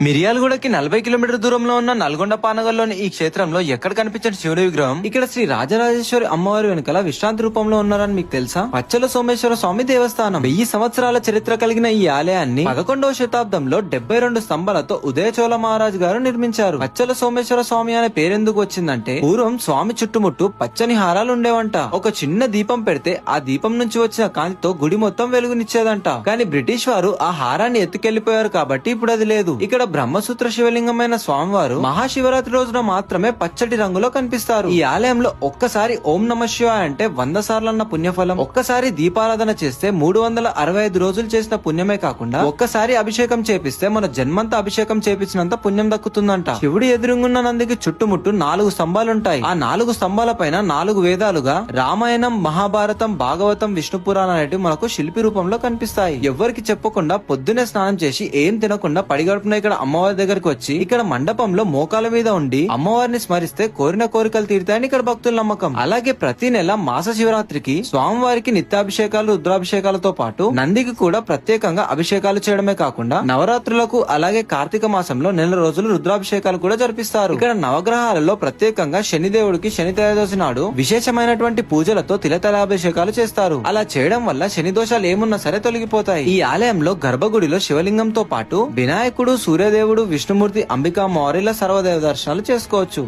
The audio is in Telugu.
మిర్యాలగూడకి 40 కిలోమీటర్ దూరంలో ఉన్న నల్గొండ పానగల్లోని ఈ క్షేత్రంలో ఎక్కడ కనిపించని శివుడి విగ్రహం ఇక్కడ శ్రీ రాజరాజేశ్వరి అమ్మవారి వెనుకల విశ్రాంతి రూపంలో ఉన్నారని మీకు తెలుసా? పచ్చల సోమేశ్వర స్వామి దేవస్థానం 1000 సంవత్సరాల చరిత్ర కలిగిన ఈ ఆలయాన్ని 11వ శతాబ్దంలో 72 స్తంభాలతో ఉదయచోళ మహారాజు గారు నిర్మించారు. పచ్చల సోమేశ్వర స్వామి అనే పేరెందుకు వచ్చిందంటే పూర్వం స్వామి చుట్టుముట్టు పచ్చని హారాలు ఉండేవంట. ఒక చిన్న దీపం పెడితే ఆ దీపం నుంచి వచ్చిన కాంతితో గుడి మొత్తం వెలుగునిచ్చేదంట. కానీ బ్రిటిష్ వారు ఆ హారాన్ని ఎత్తుకెళ్లిపోయారు కాబట్టి ఇప్పుడు అది లేదు. ఇక్కడ బ్రహ్మసూత్ర శివలింగమైన స్వామివారు మహాశివరాత్రి రోజున మాత్రమే పచ్చటి రంగులో కనిపిస్తారు. ఈ ఆలయంలో ఒక్కసారి ఓం నమ శివాయ అంటే 100 సార్లన్న పుణ్యఫలం, ఒక్కసారి దీపారాధన చేస్తే 365 రోజులు చేసిన పుణ్యమే కాకుండా ఒక్కసారి అభిషేకం చేపిస్తే మన జన్మంతా అభిషేకం చేపించినంత పుణ్యం దక్కుతుందంట. శివుడి ఎదురుగున్న నందికి చుట్టుముట్టు 4 స్తంభాలుంటాయి. ఆ 4 స్తంభాల పైన 4 వేదాలుగా రామాయణం, మహాభారతం, భాగవతం, విష్ణు పురాణం అనేటివి మనకు శిల్పి రూపంలో కనిపిస్తాయి. ఎవ్వరికి చెప్పకుండా పొద్దునే స్నానం చేసి ఏం తినకుండా పడిగడుపున ఇక్కడ అమ్మవారి దగ్గరికి వచ్చి ఇక్కడ మండపంలో మోకాల మీద ఉండి అమ్మవారిని స్మరిస్తే కోరిన కోరికలు తీరుతాయని ఇక్కడ భక్తుల నమ్మకం. అలాగే ప్రతి నెల మాస శివరాత్రికి స్వామివారికి నిత్యాభిషేకాలు, రుద్రాభిషేకాలతో పాటు నందికి కూడా ప్రత్యేకంగా అభిషేకాలు చేయడమే కాకుండా నవరాత్రులకు అలాగే కార్తీక మాసంలో నెల రోజులు రుద్రాభిషేకాలు కూడా జరిపిస్తారు. ఇక్కడ నవగ్రహాలలో ప్రత్యేకంగా శనిదేవుడికి శని త్రయోదశి నాడు విశేషమైనటువంటి పూజలతో తిలతలాభిషేకాలు చేస్తారు. అలా చేయడం వల్ల శని దోషాలు ఏమున్నా సరే తొలగిపోతాయి. ఈ ఆలయంలో గర్భగుడిలో శివలింగంతో పాటు వినాయకుడు, సూర్యదేవుడు, విష్ణుమూర్తి, అంబికా, మౌర్యుల సర్వదేవ దర్శనాలు చేసుకోవచ్చు.